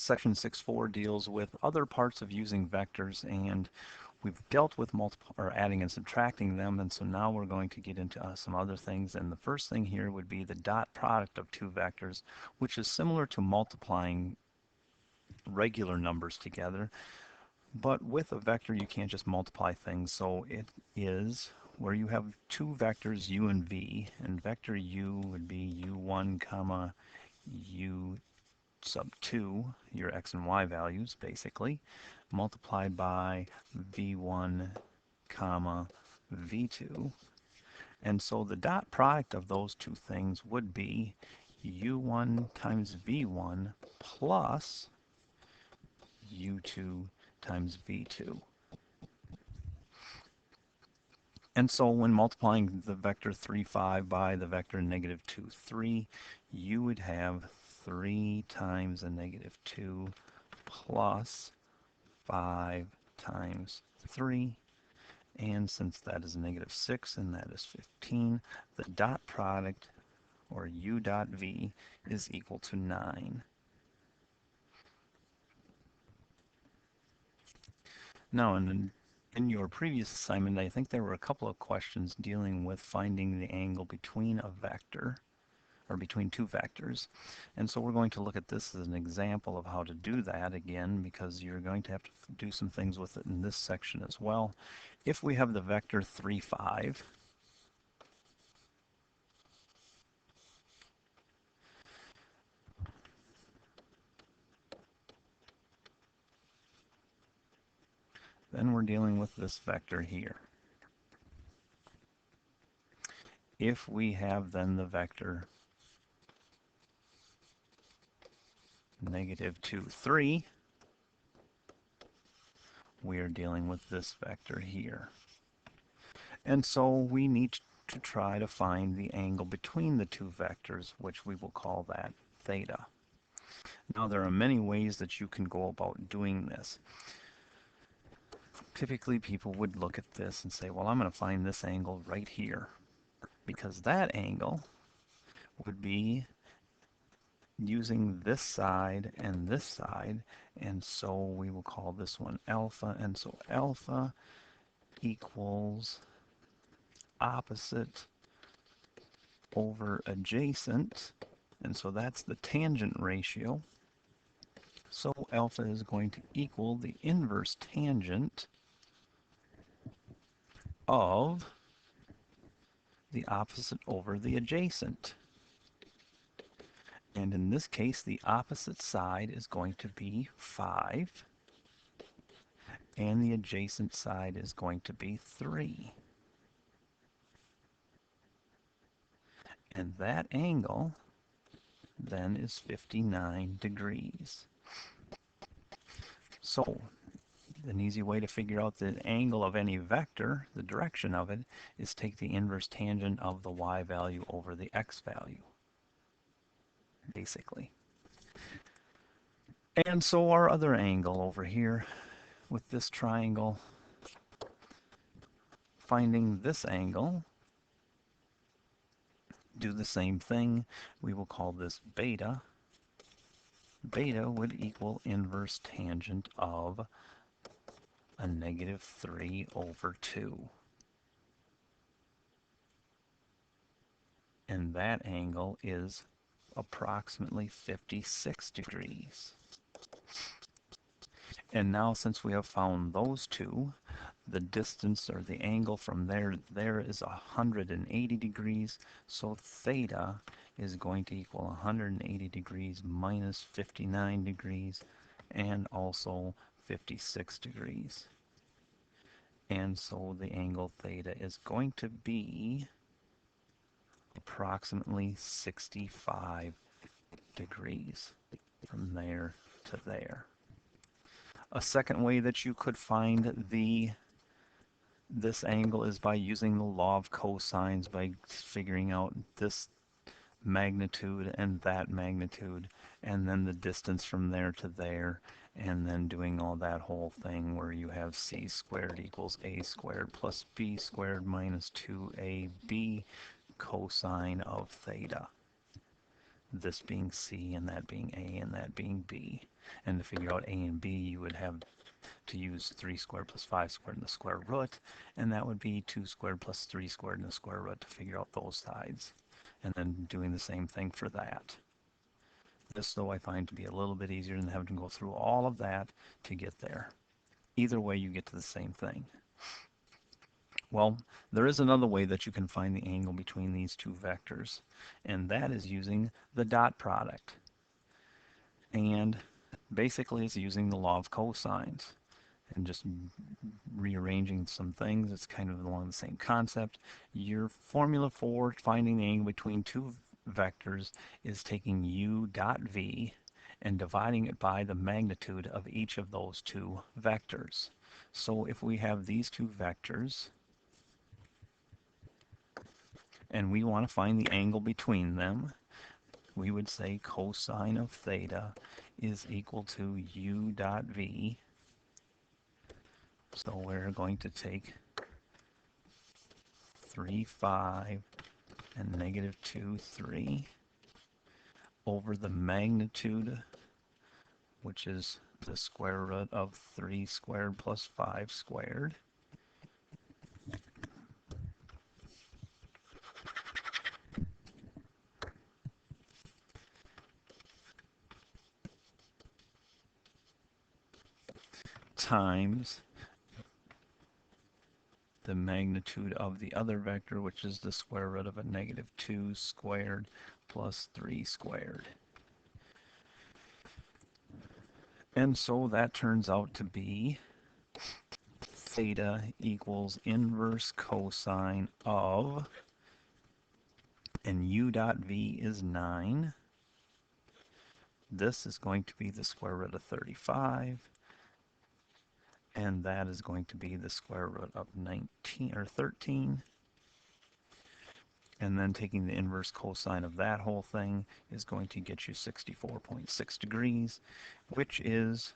Section 6.4 deals with other parts of using vectors, and we've dealt with multiple or adding and subtracting them, and so now we're going to get into some other things. And the first thing here would be the dot product of two vectors, which is similar to multiplying regular numbers together. But with a vector, you can't just multiply things, so it is where you have two vectors, u and v, and vector u would be u1 comma u sub 2, your x and y values basically, multiplied by v1 comma v2. And so the dot product of those two things would be u1 times v1 plus u2 times v2. And so when multiplying the vector 3, 5 by the vector negative 2, 3, you would have 3 times a negative 2 plus 5 times 3. And since that is negative 6 and that is 15, the dot product, or u dot v, is equal to 9. Now, in your previous assignment, I think there were a couple of questions dealing with finding the angle between a vector, or between two vectors. And so we're going to look at this as an example of how to do that again, because you're going to have to do some things with it in this section as well. If we have the vector 3, 5, then we're dealing with this vector here. If we have then the vector negative 2, 3, we are dealing with this vector here. And so we need to try to find the angle between the two vectors, which we will call that theta. Now there are many ways that you can go about doing this. Typically people would look at this and say, well, I'm going to find this angle right here, because that angle would be using this side, and so we will call this one alpha, and so alpha equals opposite over adjacent, and so that's the tangent ratio. So alpha is going to equal the inverse tangent of the opposite over the adjacent. And in this case, the opposite side is going to be 5, and the adjacent side is going to be 3. And that angle then is 59 degrees. So an easy way to figure out the angle of any vector, the direction of it, is take the inverse tangent of the y value over the x value, basically. And so our other angle over here with this triangle, finding this angle, do the same thing. We will call this beta. Beta would equal inverse tangent of a negative 3 over 2. And that angle is approximately 56 degrees. And now since we have found those two, the distance or the angle from there is 180 degrees, so theta is going to equal 180 degrees minus 59 degrees and also 56 degrees. And so the angle theta is going to be approximately 65 degrees from there to there. A second way that you could find this angle is by using the law of cosines, by figuring out this magnitude and that magnitude, and then the distance from there to there, and then doing all that whole thing where you have c squared equals a squared plus b squared minus 2ab cosine of theta. this being C and that being A and that being B. And to figure out A and B, you would have to use 3 squared plus 5 squared in the square root, and that would be 2 squared plus 3 squared in the square root to figure out those sides. And then doing the same thing for that. This, though, I find to be a little bit easier than having to go through all of that to get there. Either way, you get to the same thing. Well, there is another way that you can find the angle between these two vectors, and that is using the dot product. And basically it's using the law of cosines and just rearranging some things. It's kind of along the same concept. Your formula for finding the angle between two vectors is taking u dot v and dividing it by the magnitude of each of those two vectors. So if we have these two vectors and we want to find the angle between them, we would say cosine of theta is equal to u dot v. So we're going to take 3, 5 and negative 2, 3 over the magnitude, which is the square root of 3 squared plus 5 squared, times the magnitude of the other vector, which is the square root of a negative 2 squared plus 3 squared. And so that turns out to be theta equals inverse cosine of, and u dot v is 9. This is going to be the square root of 35, and that is going to be the square root of 19 or 13. And then taking the inverse cosine of that whole thing is going to get you 64.6 degrees, which is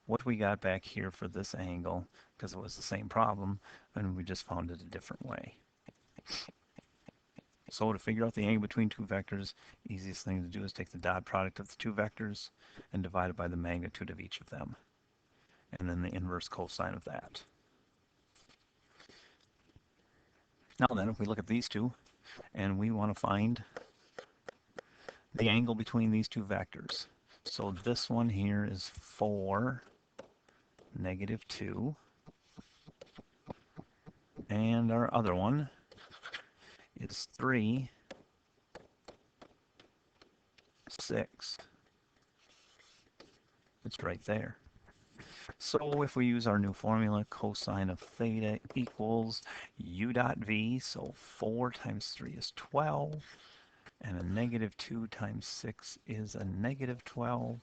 what we got back here for this angle, because it was the same problem, and we just found it a different way. So to figure out the angle between two vectors, easiest thing to do is take the dot product of the two vectors and divide it by the magnitude of each of them, and then the inverse cosine of that. Now then, if we look at these two, and we want to find the angle between these two vectors. So this one here is 4, negative 2, and our other one is 3, 6. It's right there. So if we use our new formula, cosine of theta equals u dot v, so 4 times 3 is 12, and a negative 2 times 6 is a negative 12,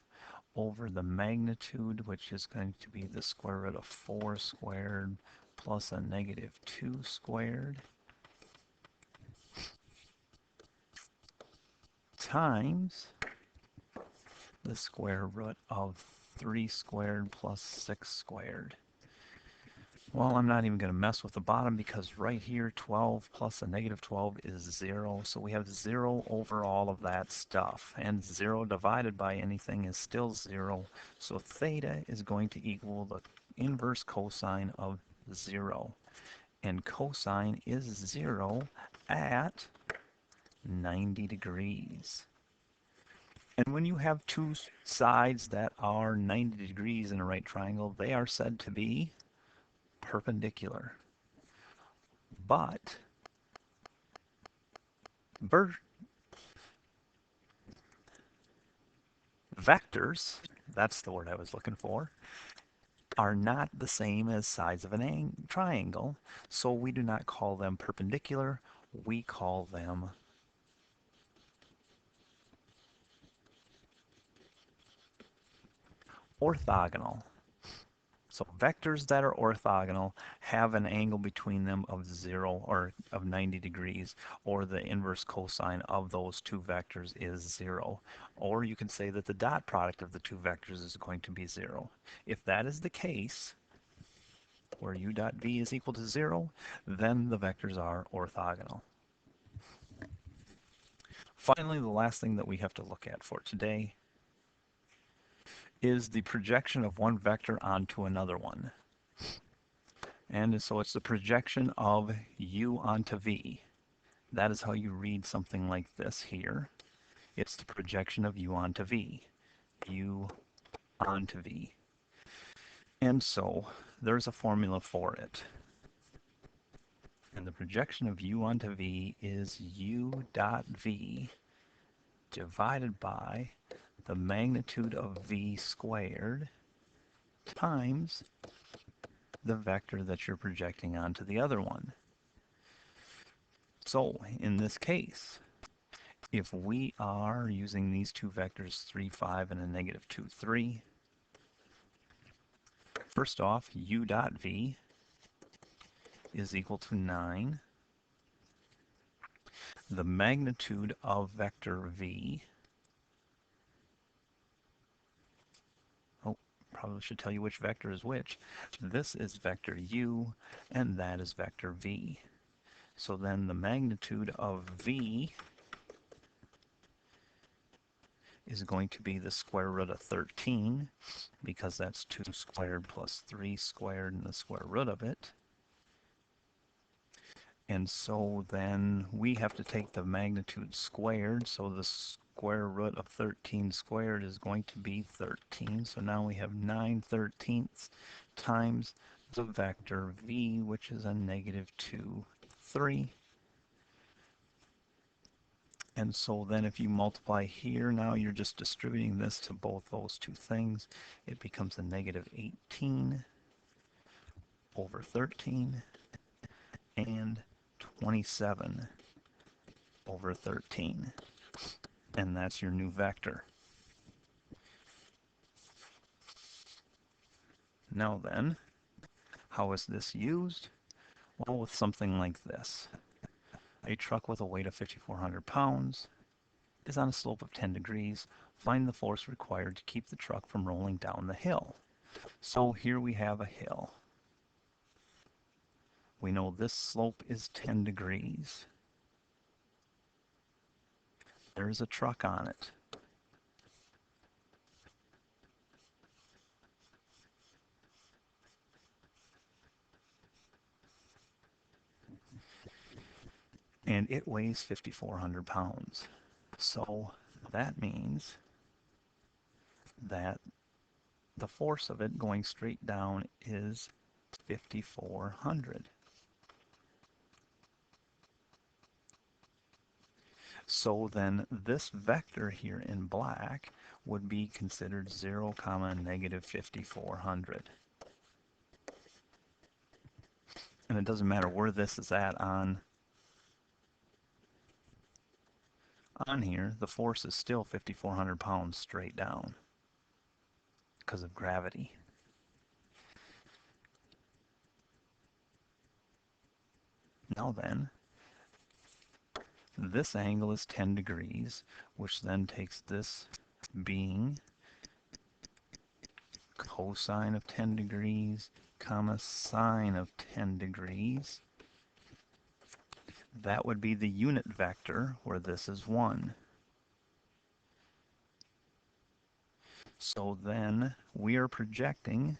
over the magnitude, which is going to be the square root of 4 squared plus a negative 2 squared, times the square root of 3 squared plus 6 squared. Well, I'm not even going to mess with the bottom because right here 12 plus a negative 12 is 0. So we have 0 over all of that stuff. And 0 divided by anything is still 0. So theta is going to equal the inverse cosine of 0. And cosine is 0 at 90 degrees. And when you have two sides that are 90 degrees in a right triangle, they are said to be perpendicular. But vectors, that's the word I was looking for, are not the same as sides of an triangle, so we do not call them perpendicular, we call them orthogonal. So vectors that are orthogonal have an angle between them of 0 or of 90 degrees, or the inverse cosine of those two vectors is 0. Or you can say that the dot product of the two vectors is going to be 0. If that is the case, where u dot v is equal to 0, then the vectors are orthogonal. Finally, the last thing that we have to look at for today is the projection of one vector onto another one. And so it's the projection of u onto v. That is how you read something like this here. It's the projection of u onto v. U onto v. And so there's a formula for it. And the projection of u onto v is u dot v divided by the magnitude of v squared times the vector that you're projecting onto the other one. So in this case, if we are using these two vectors 3, 5 and a negative 2, 3, first off, u dot v is equal to 9. The magnitude of vector v, oh, probably should tell you which vector is which. This is vector u, and that is vector v. So then the magnitude of v is going to be the square root of 13, because that's 2 squared plus 3 squared and the square root of it. And so then we have to take the magnitude squared, so the square root of 13 squared is going to be 13. So now we have 9/13 times the vector v, which is a negative 2, 3. And so then if you multiply here, now you're just distributing this to both those two things. It becomes a negative 18 over 13 and 27 over 13. And that's your new vector. Now then, how is this used? Well, with something like this. A truck with a weight of 5,400 pounds is on a slope of 10 degrees. Find the force required to keep the truck from rolling down the hill. So here we have a hill. We know this slope is 10 degrees. There's a truck on it. And it weighs 5,400 pounds. So that means that the force of it going straight down is 5,400. So then this vector here in black would be considered 0, negative 5,400. And it doesn't matter where this is at on here, the force is still 5,400 pounds straight down because of gravity. Now then, this angle is 10 degrees, which then takes this being cosine of 10 degrees, comma sine of 10 degrees. That would be the unit vector where this is 1. So then we are projecting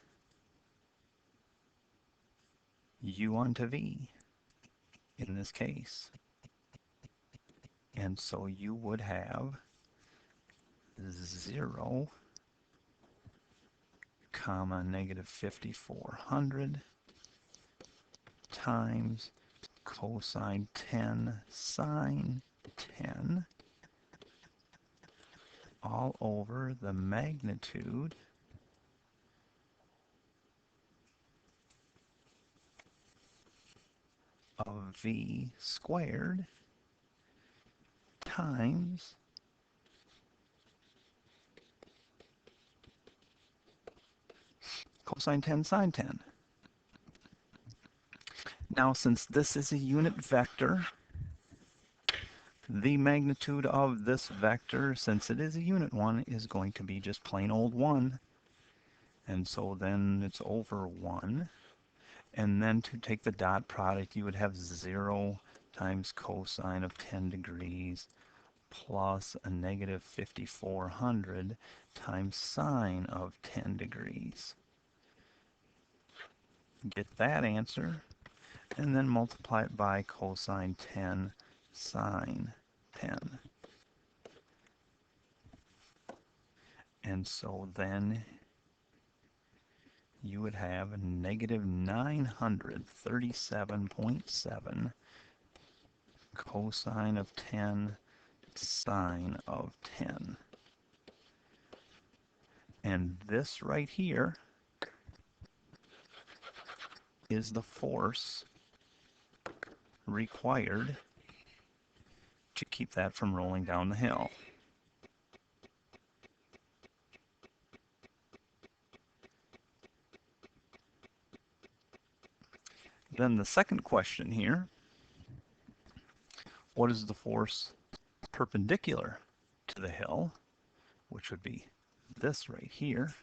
u onto v in this case. And so you would have 0, negative 5,400 times cosine 10 sine 10 all over the magnitude of v squared times cosine 10 sine 10. Now, since this is a unit vector, the magnitude of this vector, since it is a unit one, is going to be just plain old 1. And so then it's over 1. And then to take the dot product, you would have 0 times cosine of 10 degrees plus a negative 5400 times sine of 10 degrees. Get that answer, and then multiply it by cosine 10 sine 10. And so then you would have negative 937.7 cosine of 10 sine of 10. And this right here is the force required to keep that from rolling down the hill. Then the second question here, what is the force perpendicular to the hill, which would be this right here?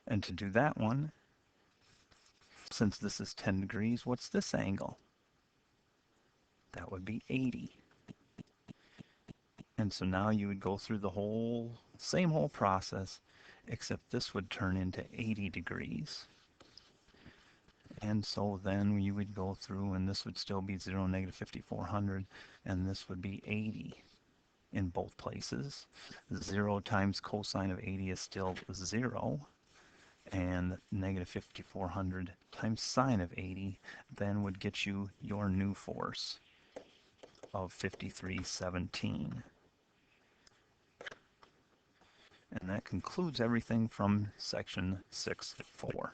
And to do that one, since this is 10 degrees, what's this angle? That would be 80. And so now you would go through the same whole process, except this would turn into 80 degrees. And so then you would go through, and this would still be 0, negative 5400, and this would be 80 in both places. 0 times cosine of 80 is still 0, and negative 5400 times sine of 80 then would get you your new force of 5317. And that concludes everything from section 6.4.